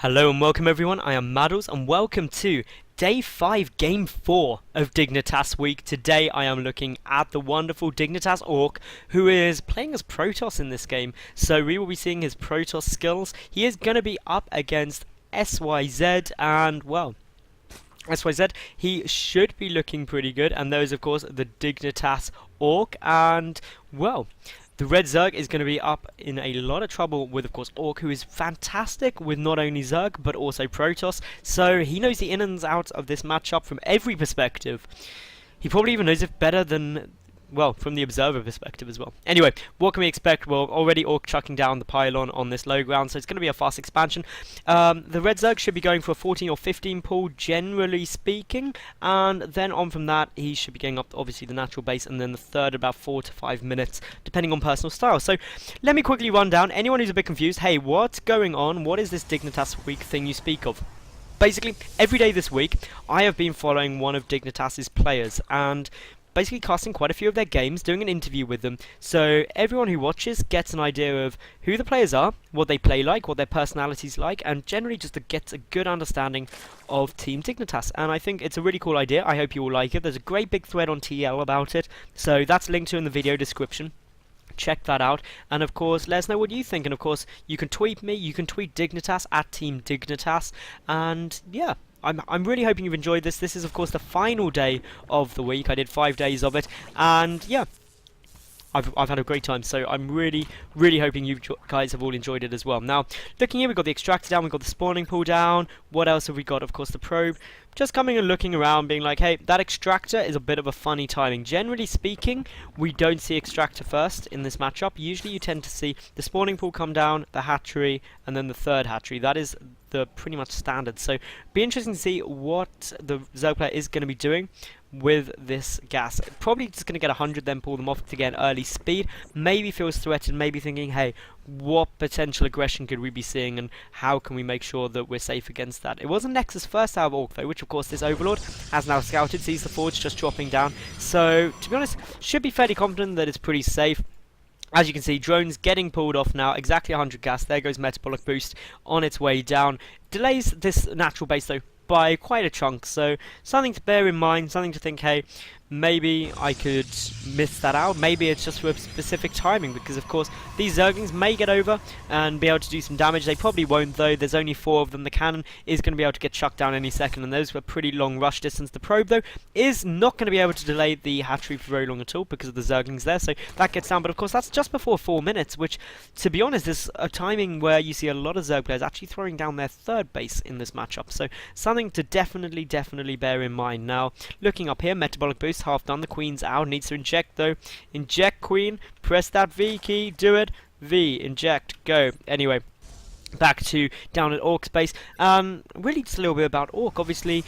Hello and welcome everyone, I am Madals and welcome to Day 5, Game 4 of Dignitas Week. Today I am looking at the wonderful Dignitas Ourk, who is playing as Protoss in this game. So we will be seeing his Protoss skills. He is going to be up against sYz and, well, sYz, he should be looking pretty good. And those, of course, the Dignitas Ourk and, well, the Red Zerg is going to be up in a lot of trouble with, of course, Ourk, who is fantastic with not only Zerg, but also Protoss. So he knows the in and outs of this matchup from every perspective. He probably even knows it better than, well, from the observer perspective as well. Anyway, what can we expect? Well, already Ourk chucking down the pylon on this low ground, so it's going to be a fast expansion. The Red Zerg should be going for a 14 or 15 pull, generally speaking, and then on from that, he should be getting up, obviously, the natural base, and then the third about 4 to 5 minutes, depending on personal style. So, let me quickly run down. Anyone who's a bit confused, hey, what's going on? What is this Dignitas Week thing you speak of? Basically, every day this week, I have been following one of Dignitas's players, and basically casting quite a few of their games, doing an interview with them, so everyone who watches gets an idea of who the players are, what they play like, what their personalities like, and generally just gets a good understanding of Team Dignitas. And I think it's a really cool idea. I hope you all like it. There's a great big thread on TL about it, so that's linked to in the video description. Check that out, and of course let us know what you think, and of course you can tweet me, you can tweet Dignitas at Team Dignitas, and yeah, I'm really hoping you've enjoyed this. This is of course the final day of the week. I did 5 days of it, and yeah, I've had a great time, so I'm really hoping you guys have all enjoyed it as well. Now, looking here, we've got the extractor down, we've got the spawning pool down. What else have we got? Of course, the probe. Just coming and looking around, being like, hey, that extractor is a bit of a funny timing. Generally speaking, we don't see extractor first in this matchup. Usually you tend to see the spawning pool come down, the hatchery, and then the third hatchery. That is the pretty much standard. So, be interesting to see what the Zerg player is going to be doing with this gas. Probably just going to get 100, then pull them off to get an early speed. Maybe feels threatened, maybe thinking, hey, what potential aggression could we be seeing, and how can we make sure that we're safe against that? It wasn't Nexus first out of Ourk though, which of course this Overlord has now scouted, sees the Forge just dropping down. So, to be honest, should be fairly confident that it's pretty safe. As you can see, drones getting pulled off now, exactly 100 gas. There goes Metabolic Boost on its way down. Delays this natural base though by quite a chunk, so something to bear in mind, something to think, hey, maybe I could miss that out. Maybe it's just for specific timing, because of course these Zerglings may get over and be able to do some damage. They probably won't though. There's only 4 of them. The cannon is going to be able to get chucked down any second, and those were pretty long rush distance. The probe though is not going to be able to delay the hatchery for very long at all because of the Zerglings there, so that gets down. But of course that's just before 4 minutes, which, to be honest, is a timing where you see a lot of Zerg players actually throwing down their third base in this matchup, so something to definitely bear in mind. Now, looking up here, Metabolic Boost half done. The Queen's out, needs to inject though. Inject, Queen, press that V key, do it. V, inject, go. Anyway, back to down at Ourk's base. Really just a little bit about Ourk. Obviously,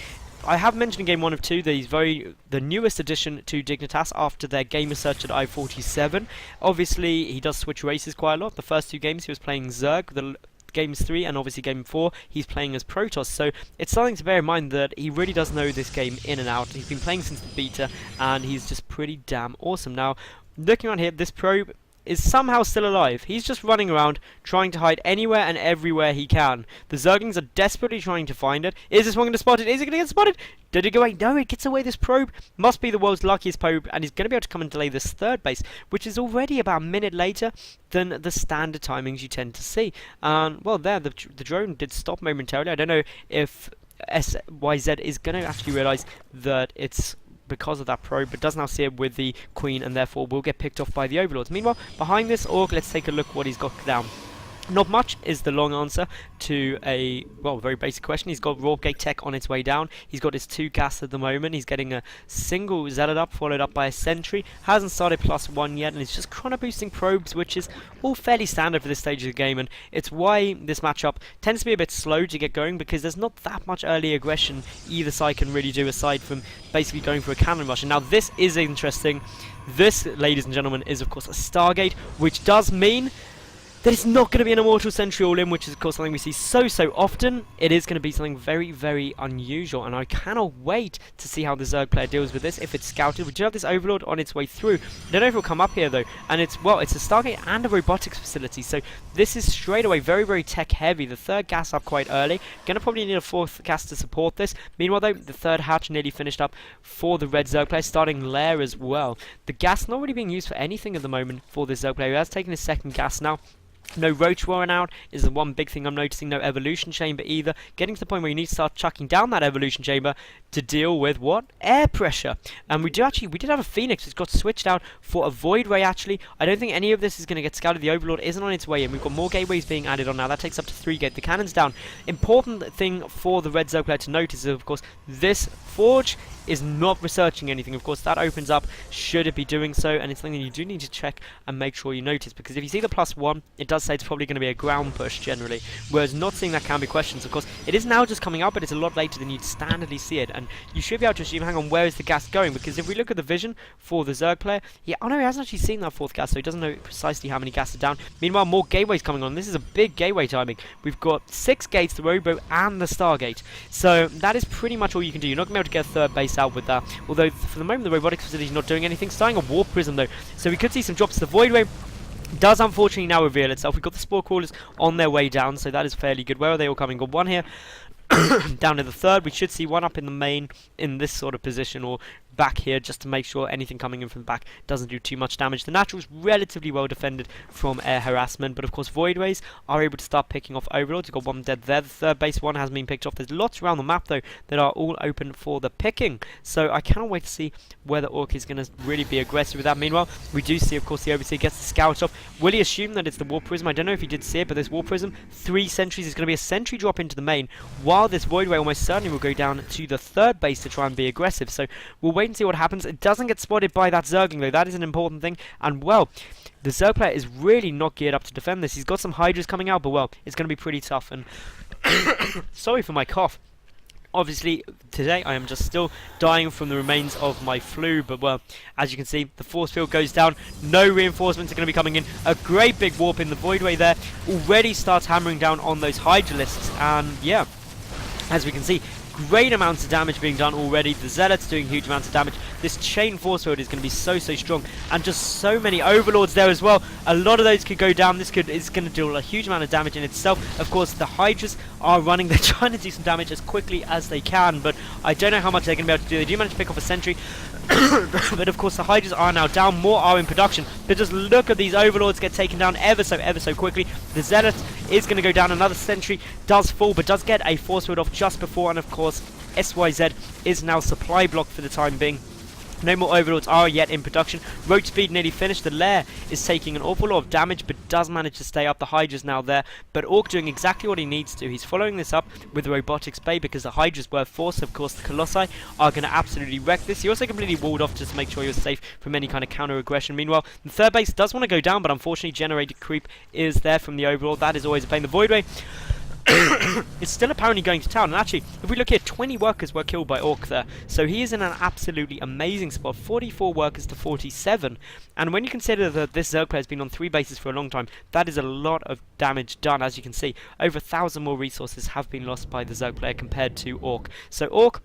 I have mentioned in Game 1 of 2 that he's the newest addition to Dignitas after their gamer search at I-47. Obviously, he does switch races quite a lot. The first 2 games he was playing Zerg, Games 3 and obviously Game 4 he's playing as Protoss, so it's something to bear in mind that he really does know this game in and out. He's been playing since the beta and he's just pretty damn awesome. Now, looking on here, this probe is somehow still alive. He's just running around trying to hide anywhere and everywhere he can. The Zerglings are desperately trying to find it. Is this one going to spot it? Is it going to get spotted? Did it go away? No, it gets away. This probe must be the world's luckiest probe, and he's going to be able to come and delay this third base, which is already about a minute later than the standard timings you tend to see. Well, there, the drone did stop momentarily. I don't know if sYz is going to actually realise that it's because of that probe, but does now see it with the Queen, and therefore will get picked off by the Overlords. Meanwhile, behind this Ourk, let's take a look what he's got down. Not much is the long answer to a, well, very basic question. He's got Raw Gate Tech on its way down. He's got his 2 gas at the moment. He's getting a single Zealot up, followed up by a Sentry. Hasn't started +1 yet, and he's just chrono boosting probes, which is all fairly standard for this stage of the game, and it's why this matchup tends to be a bit slow to get going, because there's not that much early aggression either side can really do, aside from basically going for a cannon rush. And now this is interesting. This, ladies and gentlemen, is of course a Stargate, which does mean that it's not going to be an Immortal Sentry all-in, which is of course something we see so often. It is going to be something very unusual, and I cannot wait to see how the Zerg player deals with this if it's scouted. We do have this Overlord on its way through. I don't know if it'll come up here though, and it's a Stargate and a robotics facility, so this is straight away very tech heavy. The third gas up quite early. Gonna probably need a fourth gas to support this. Meanwhile though, the third hatch nearly finished up for the red Zerg player, starting lair as well. The gas not really being used for anything at the moment for this Zerg player. He has taken his second gas now. No Roach Warren out is the one big thing I'm noticing. No Evolution Chamber either. Getting to the point where you need to start chucking down that Evolution Chamber to deal with what? Air pressure. And we did have a Phoenix which got switched out for a Void Ray actually. I don't think any of this is going to get scouted. The Overlord isn't on its way in. We've got more gateways being added on now. That takes up to 3 gate. The cannon's down. Important thing for the red Zerg player to notice is of course this Forge is not researching anything. Of course that opens up should it be doing so, and it's something you do need to check and make sure you notice, because if you see the +1 it does say it's probably going to be a ground push generally, whereas not seeing that can be questions. Of course it is now just coming up, but it's a lot later than you'd standardly see it, and you should be able to assume, hang on, where is the gas going? Because if we look at the vision for the Zerg player, he hasn't actually seen that fourth gas, so he doesn't know precisely how many gas are down. Meanwhile more gateways coming on. This is a big gateway timing. We've got 6 gates, the Robo and the Stargate, so that is pretty much all you can do. You're not going to be able to get a third base out with that, although for the moment the robotics facility is not doing anything. Starting a Warp Prism though, so we could see some drops. The Void Ray does unfortunately now reveal itself. We've got the Spore Crawlers on their way down, so that is fairly good. Where are they all coming? Got one here down to the third. We should see one up in the main in this sort of position, or back here, just to make sure anything coming in from the back doesn't do too much damage. The Natural's relatively well defended from air harassment, but of course Void Rays are able to start picking off Overlords. You've got one dead there. The third base one has been picked off. There's lots around the map though that are all open for the picking, so I cannot wait to see whether Ourk is going to really be aggressive with that. Meanwhile we do see of course the Overseer gets the scout off. Will he assume that it's the Warp Prism? I don't know if he did see it, but this Warp Prism, 3 sentries, is going to be a sentry drop into the main, while this Void Ray almost certainly will go down to the third base to try and be aggressive. So we'll wait and see what happens. It doesn't get spotted by that Zergling though. That is an important thing, and well, the Zerg player is really not geared up to defend this. He's got some Hydras coming out, but well, it's going to be pretty tough. And sorry for my cough. Obviously today I am just still dying from the remains of my flu, but well, as you can see the force field goes down. No reinforcements are going to be coming in. A great big warp in. The Void Ray there already starts hammering down on those Hydralisks, and yeah, as we can see, great amounts of damage being done already. The Zealots doing huge amounts of damage. This chain force field is going to be so strong, and just so many Overlords there as well. A lot of those could go down. This is going to deal a huge amount of damage in itself. Of course the Hydras are running. They're trying to do some damage as quickly as they can, but I don't know how much they're going to be able to do. They do manage to pick off a sentry, but of course the Hydras are now down. More are in production, but just look at these Overlords get taken down ever so quickly. The Zealot is going to go down. Another sentry does fall, but does get a force field off just before, and of course sYz is now supply blocked for the time being. No more Overlords are yet in production. Road speed nearly finished. The lair is taking an awful lot of damage, but does manage to stay up. The Hydra's now there, but Ourk doing exactly what he needs to. He's following this up with the Robotics Bay, because the Hydra's were forced. Of course the Colossi are going to absolutely wreck this. He also completely walled off just to make sure he was safe from any kind of counter aggression. Meanwhile the third base does want to go down, but unfortunately generated creep is there from the Overlord. That is always a pain. The Void Ray it's still apparently going to town, and actually if we look here, 20 workers were killed by Ourk there, so he is in an absolutely amazing spot. 44 workers to 47, and when you consider that this Zerg player has been on 3 bases for a long time, that is a lot of damage done. As you can see, over 1,000 more resources have been lost by the Zerg player compared to Ourk. So Ourk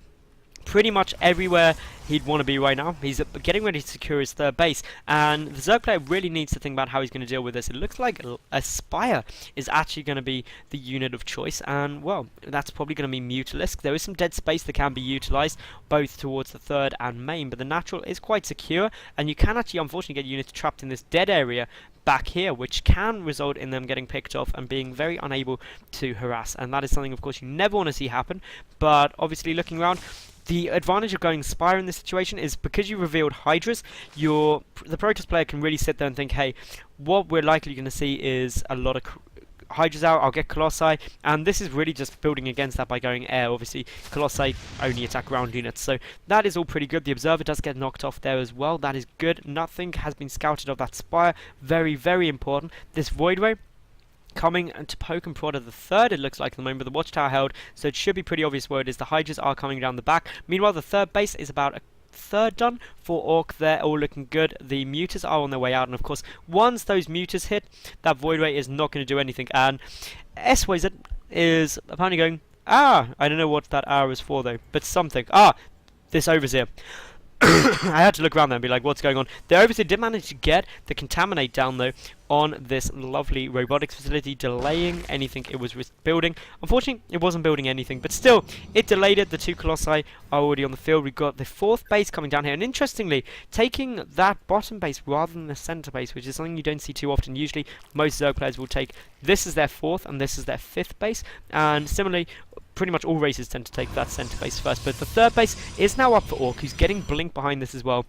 pretty much everywhere he'd want to be right now. He's getting ready to secure his third base, and the Zerg player really needs to think about how he's going to deal with this. It looks like a Spire is actually going to be the unit of choice, and well, that's probably going to be Mutalisk. There is some dead space that can be utilised both towards the third and main, but the natural is quite secure, and you can actually unfortunately get units trapped in this dead area back here, which can result in them getting picked off and being very unable to harass, and that is something of course you never want to see happen. But obviously looking around, the advantage of going Spire in this situation is because you revealed Hydras, the Protoss player can really sit there and think, hey, what we're likely going to see is a lot of Hydras out, I'll get Colossi, and this is really just building against that by going air. Obviously Colossi only attack ground units, so that is all pretty good. The Observer does get knocked off there as well. That is good. Nothing has been scouted of that Spire. Very important. This Void Ray coming to poke and prod at the third, it looks like at the moment, but the watchtower held, so it should be pretty obvious where it is. The Hydras are coming down the back. Meanwhile the third base is about third done for Ourk there, all looking good. The mutas are on their way out, and of course, once those mutas hit, that Void Ray is not going to do anything, and sYz is apparently going, I don't know what that arrow is for though, but something. This overseer. I had to look around there and be like, what's going on? The overseer did manage to get the contaminate down though on this lovely robotics facility, delaying anything it was building. Unfortunately, it wasn't building anything, but still, it delayed it. The two Colossi are already on the field. We've got the fourth base coming down here, and interestingly, taking that bottom base rather than the center base, which is something you don't see too often. Usually, most Zerg players will take this as their fourth, and this is their fifth base, and similarly, pretty much all races tend to take that center base first, but the third base is now up for Ourk, who's getting Blink behind this as well.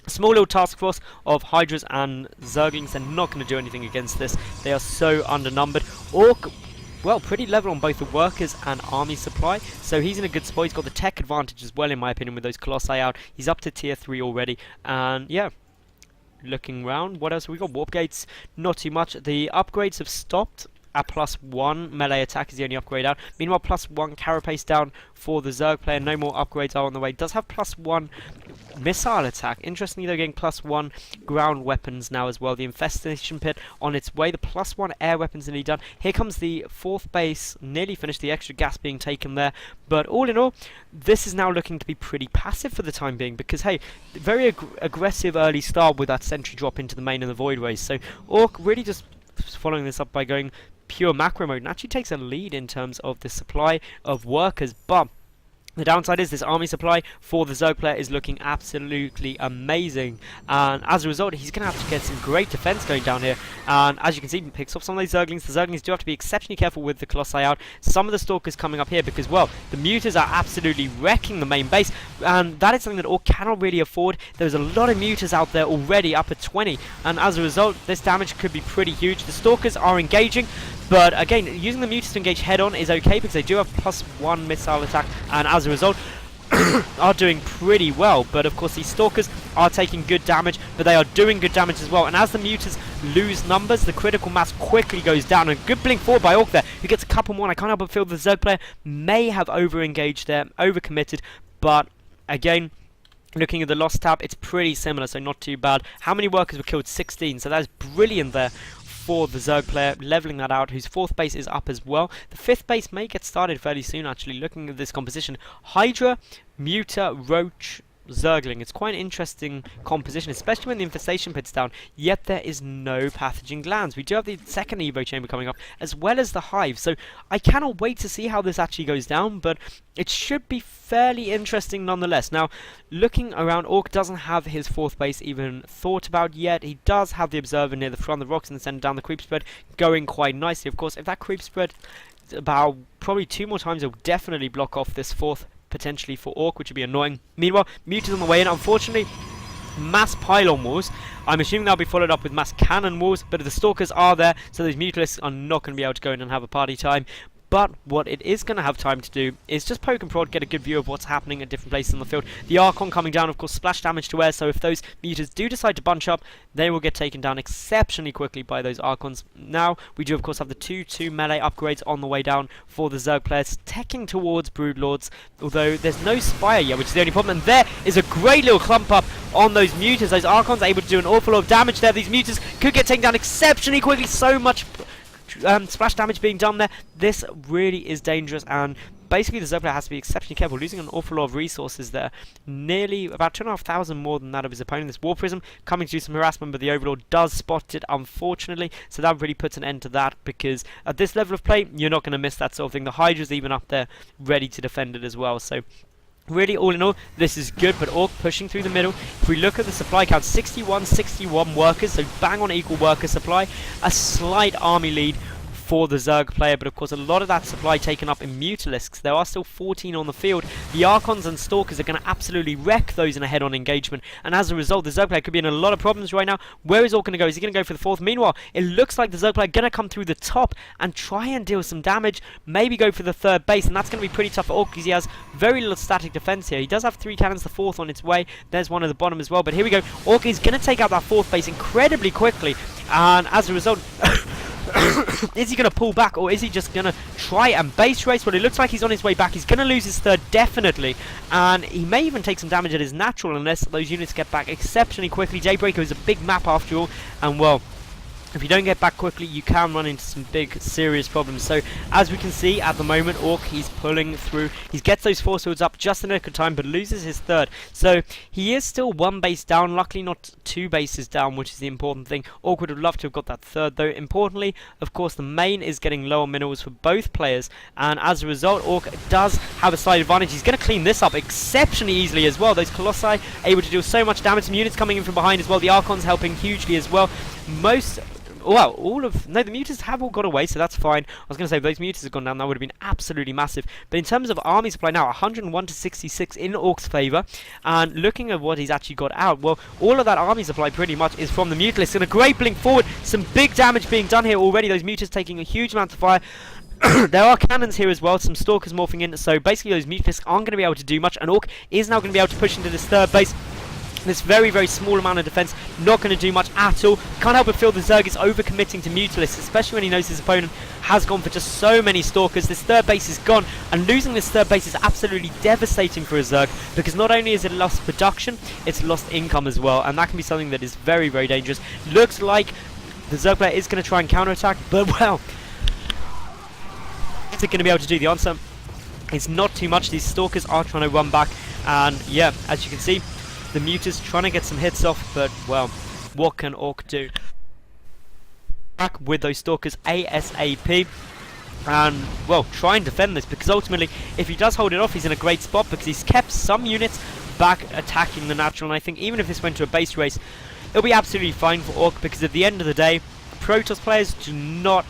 A small little task force of Hydras and Zerglings. They're not going to do anything against this. They are so undernumbered. Ourk, well, pretty level on both the workers and army supply, so he's in a good spot. He's got the tech advantage as well, in my opinion, with those Colossi out. He's up to tier 3 already, and yeah, looking round, what else have we got? Warp gates, not too much. The upgrades have stopped. At +1 melee attack is the only upgrade out. Meanwhile, +1 carapace down for the Zerg player. No more upgrades are on the way. Does have +1 missile attack. Interestingly, they're getting +1 ground weapons now as well. The infestation pit on its way. The +1 air weapons nearly done. Here comes the fourth base, nearly finished. The extra gas being taken there. But all in all, this is now looking to be pretty passive for the time being, because hey, very aggressive early start with that sentry drop into the main and the void rays. So Ourk really just following this up by going pure macro mode, and actually takes a lead in terms of the supply of workers. But the downside is this army supply for the Zerg player is looking absolutely amazing, and as a result he's going to have to get some great defense going down here, and as you can see, he picks off some of these Zerglings. The Zerglings do have to be exceptionally careful with the Colossi out. Some of the Stalkers coming up here because, well, the mutas are absolutely wrecking the main base, and that is something that Ourk cannot really afford. There's a lot of mutas out there already, up at 20, and as a result this damage could be pretty huge. The Stalkers are engaging, but again, using the mutas to engage head-on is okay because they do have +1 missile attack, and as a result are doing pretty well. But of course these Stalkers are taking good damage, but they are doing good damage as well, and as the mutas lose numbers, the critical mass quickly goes down. And good blink forward by Ourk there, who gets a couple more, and I can't help but feel the Zerg player may have over-engaged there, over-committed, but again, looking at the loss tab, it's pretty similar, so not too bad. How many workers were killed? 16, so that is brilliant there for the Zerg player, leveling that out, whose fourth base is up as well. The fifth base may get started fairly soon, actually, looking at this composition. Hydra, Muta, Roach, Zergling. It's quite an interesting composition, especially when the infestation pit's down, yet there is no pathogen glands. We do have the second Evo chamber coming up, as well as the hive, so I cannot wait to see how this actually goes down, but it should be fairly interesting nonetheless. Now, looking around, Ourk doesn't have his fourth base even thought about yet. He does have the observer near the front, the rocks in the center, down the creep spread, going quite nicely. Of course, if that creep spread about probably 2 more times, it will definitely block off this fourth potentially for Ourk, which would be annoying. Meanwhile, Muta's on the way in. Unfortunately, mass pylon walls. I'm assuming they'll be followed up with mass cannon walls, but the Stalkers are there, so those Mutalisks are not going to be able to go in and have a party time. But what it is going to have time to do is just poke and prod, get a good view of what's happening at different places on the field. The Archon coming down, of course, splash damage to air, so if those mutas do decide to bunch up, they will get taken down exceptionally quickly by those Archons. Now, we do, of course, have the 2-2 melee upgrades on the way down for the Zerg players, teching towards Broodlords, although there's no Spire yet, which is the only problem. And there is a great little clump up on those mutas. Those Archons are able to do an awful lot of damage there. These mutas could get taken down exceptionally quickly, so much splash damage being done there. This really is dangerous, and basically the Zerg player has to be exceptionally careful, losing an awful lot of resources there. Nearly about 2,500 more than that of his opponent. This War Prism coming to do some harassment, but the Overlord does spot it, unfortunately, so that really puts an end to that, because at this level of play, you're not going to miss that sort of thing. The Hydra's even up there, ready to defend it as well, so really, all in all, this is good, but Ourk pushing through the middle. If we look at the supply count, 61 workers, so bang on equal worker supply. A slight army lead for the Zerg player, but of course a lot of that supply taken up in Mutalisks. There are still 14 on the field. The Archons and Stalkers are going to absolutely wreck those in a head-on engagement, and as a result, the Zerg player could be in a lot of problems right now. Where is Ourk going to go? Is he going to go for the fourth? Meanwhile, it looks like the Zerg player going to come through the top and try and deal some damage, maybe go for the third base, and that's going to be pretty tough for Ourk because he has very little static defense here. He does have 3 cannons, the fourth on its way. There's one at the bottom as well, but here we go. Ourk is going to take out that fourth base incredibly quickly, and as a result Is he going to pull back, or is he just going to try and base race? Well, it looks like he's on his way back. He's going to lose his third, definitely. And he may even take some damage at his natural unless those units get back exceptionally quickly. Daybreaker is a big map after all. And, well, if you don't get back quickly, you can run into some big, serious problems. So, as we can see, at the moment, Ourk, he's pulling through. He gets those force fields up just in a good time, but loses his third. So, he is still one base down. Luckily, not two bases down, which is the important thing. Ourk would have loved to have got that third, though. Importantly, of course, the main is getting lower minerals for both players. And as a result, Ourk does have a slight advantage. He's going to clean this up exceptionally easily as well. Those Colossi able to deal so much damage. Some units coming in from behind as well. The Archon's helping hugely as well. Well, the mutants have all got away, so that's fine. I was going to say, if those mutants had gone down, that would have been absolutely massive. But in terms of army supply now, 101 to 66 in Ourk's favour. And looking at what he's actually got out, well, all of that army supply pretty much is from the Mutalisks. And a great blink forward, some big damage being done here already. Those mutants taking a huge amount of fire. There are cannons here as well, some stalkers morphing in. So basically, those Mutalisks aren't going to be able to do much. And Ourk is now going to be able to push into this third base. This very, very small amount of defense, not going to do much at all. Can't help but feel the Zerg is overcommitting to Mutalisks, especially when he knows his opponent has gone for just so many Stalkers. This third base is gone, and losing this third base is absolutely devastating for a Zerg, because not only is it lost production, it's lost income as well, and that can be something that is very, very dangerous. Looks like the Zerg player is going to try and counterattack, but well, is it going to be able to do? The answer is not too much. These Stalkers are trying to run back, and yeah, as you can see, the Mutas trying to get some hits off, but, well, what can Ourk do? Back with those Stalkers ASAP, and, well, try and defend this, because ultimately, if he does hold it off, he's in a great spot, because he's kept some units back attacking the natural, and I think even if this went to a base race, it'll be absolutely fine for Ourk, because at the end of the day, Protoss players do not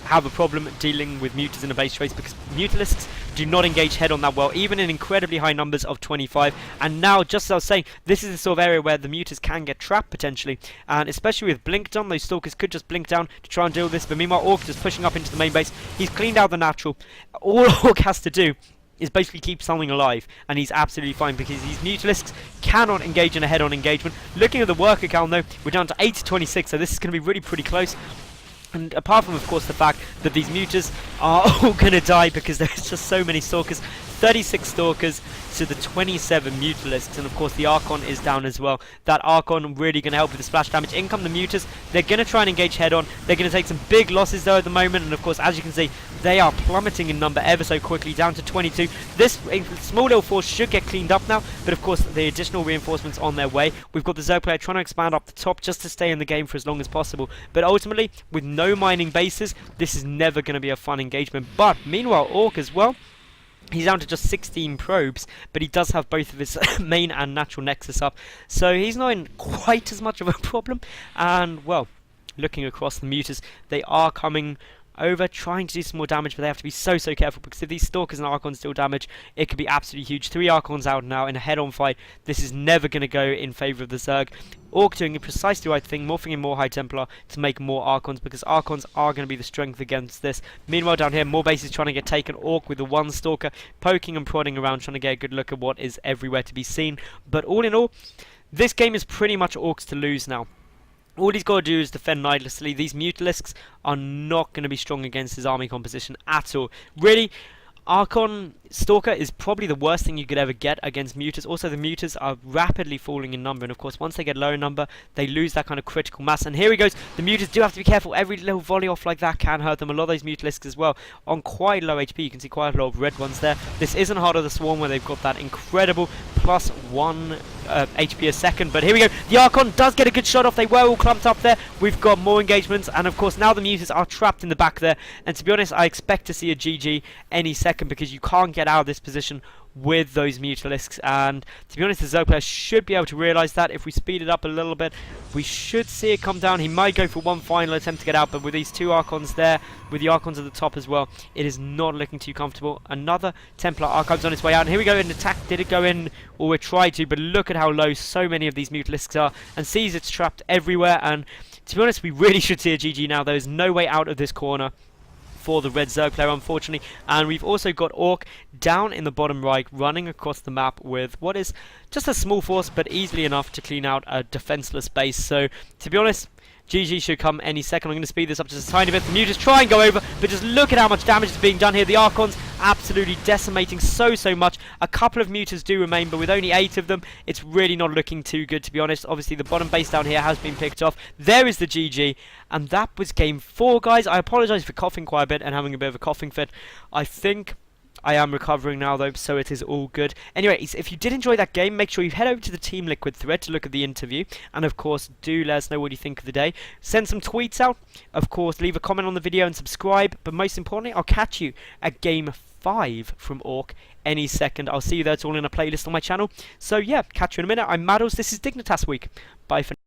have a problem dealing with Mutas in a base race, because Mutalisks do not engage head on that well, even in incredibly high numbers of 25. And now, just as I was saying, this is the sort of area where the Mutas can get trapped potentially, and especially with blink down, those Stalkers could just blink down to try and deal with this. But meanwhile, Ourk just pushing up into the main base. He's cleaned out the natural. All Ourk has to do is basically keep something alive, and he's absolutely fine, because these Mutalisks cannot engage in a head-on engagement. Looking at the worker count though, we're down to 8 to 26, so this is going to be really pretty close. And apart from, of course, the fact that these Mutas are all going to die because there's just so many Stalkers, 36 Stalkers to the 27 Mutalisks, and of course the Archon is down as well. That Archon really going to help with the splash damage. In come the Mutas, they're going to try and engage head on. They're going to take some big losses though at the moment, and of course, as you can see, they are plummeting in number ever so quickly, down to 22. This small little force should get cleaned up now, but of course the additional reinforcements on their way. We've got the Zerg player trying to expand up the top just to stay in the game for as long as possible, but ultimately, with no mining bases, this is never going to be a fun engagement. But meanwhile, Ourk as well, he's down to just 16 probes, but he does have both of his main and natural nexus up, so he's not in quite as much of a problem. And, well, looking across the Mutas, they are coming over, trying to do some more damage, but they have to be so careful, because if these Stalkers and Archons deal damage, it could be absolutely huge. 3 Archons out now in a head-on fight. This is never going to go in favour of the Zerg. Ourk doing precisely the right thing, morphing in more High Templar to make more Archons, because Archons are going to be the strength against this. Meanwhile, down here, more bases trying to get taken. Ourk with the one Stalker, poking and prodding around, trying to get a good look at what is everywhere to be seen. But all in all, this game is pretty much Ourk's to lose now. All he's got to do is defend needlessly. These Mutalisks are not going to be strong against his army composition at all. Really, Archon Stalker is probably the worst thing you could ever get against Mutas. Also, the Mutas are rapidly falling in number, and of course, once they get low in number, they lose that kind of critical mass. And here he goes. The Mutas do have to be careful. Every little volley off like that can hurt them. A lot of those Mutalisks as well on quite low HP. You can see quite a lot of red ones there. This isn't Heart of the Swarm, where they've got that incredible +1 HP a second. But here we go. The Archon does get a good shot off. They were all clumped up there. We've got more engagements, and of course, now the Mutas are trapped in the back there. And to be honest, I expect to see a GG any second, because you can't get out of this position with those Mutalisks. And to be honest, the Zerg player should be able to realise that. If we speed it up a little bit, we should see it come down. He might go for one final attempt to get out, but with these 2 Archons there, with the Archons at the top as well, it is not looking too comfortable. Another Templar Archives on its way out, and here we go. An attack, did it go in, or it tried to, but look at how low so many of these Mutalisks are, and sees it's trapped everywhere. And to be honest, we really should see a GG now. There is no way out of this corner for the red Zerg player, unfortunately. And we've also got Ourk down in the bottom right, running across the map with what is just a small force, but easily enough to clean out a defenseless base. So, to be honest, GG should come any second. I'm going to speed this up just a tiny bit. The Mutas try and go over, but just look at how much damage is being done here. The Archons absolutely decimating so much. A couple of Mutas do remain, but with only 8 of them, it's really not looking too good, to be honest. Obviously, the bottom base down here has been picked off. There is the GG, and that was game 4, guys. I apologise for coughing quite a bit and having a bit of a coughing fit. I think I am recovering now, though, so it is all good. Anyways, if you did enjoy that game, make sure you head over to the Team Liquid thread to look at the interview. And, of course, do let us know what you think of the day. Send some tweets out. Of course, leave a comment on the video and subscribe. But most importantly, I'll catch you at Game 5 from Ourk any second. I'll see you there. It's all in a playlist on my channel. So, yeah, catch you in a minute. I'm Madals. This is Dignitas Week. Bye for now.